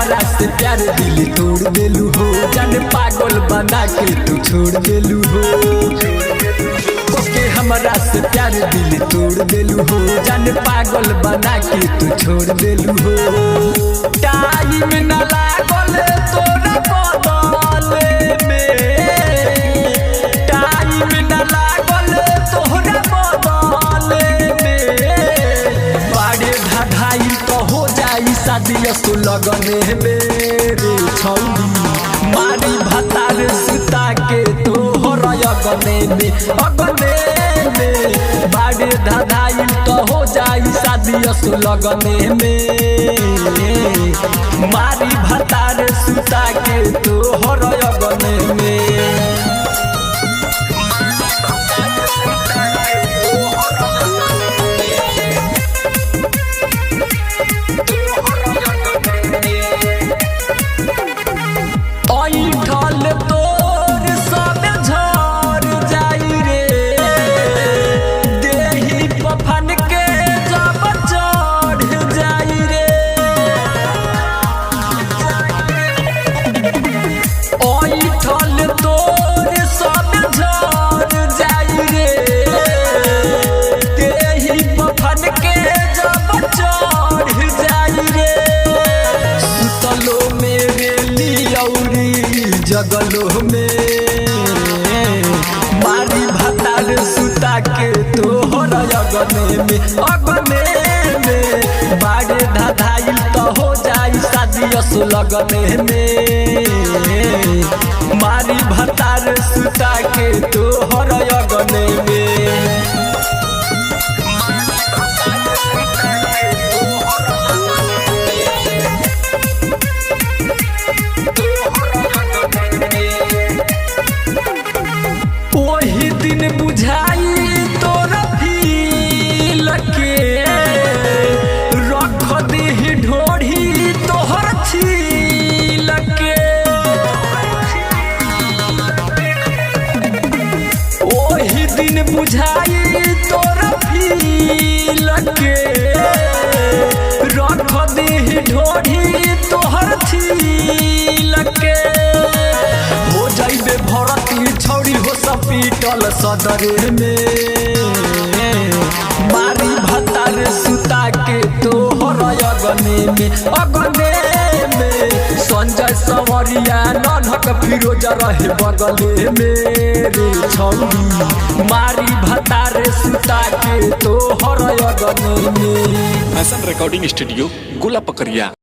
हमारा से प्यार दिल तोड़ देलू हो, जाने पागल बना के तू छोड़ देलू हो। ओके हमारा से प्यार दिल तोड़ देलू हो, जाने पागल बना के तू छोड़ देलू हो। टाइम न लागल तोरा बदले में, टाइम न लागल तोरा बदले में। बाड़े ढाई तो हो जाई शादी सो लगने मेरे छौली, मारी भतार सुता के तोहर अगने में। बाड़े ढाई तो हो जाई शादी सो लगने में, मारी भतार सुता के तोहर अगने में। ऐठल तोर सब झर जाई रे, देही पफन के जब चढ़ जाई रे। ऐठल तोर सब झर जाई रे, देही पफन के जब चढ़ जाई रे। सुतलो मेरे लियौरी जगलो में, मारी भतार सुता के तोहर अगने में। बाड़े धाधाई तो हो जाई शादी सो लगने में, मारी भतार सुता के तोहर अगने में। ओही दिन बुझाई तोरा फील के, रख दी ढोढ़ी तोहर छील के। ओही दिन बुझाई तोरा फील के, रख दी ढोढ़ी तोहर छील के। हो जाइबे भरती छौरी हो हॉस्पिटल सदरे में, मारी भतार सुता के तोहर अगने में। संजय सवरिया नन्हक फिरोज रहे बगले मेरे छौरी, मारी भतार सुता के तोहर अगने में। फैशन रिकॉर्डिंग स्टूडियो गोला पकड़िया।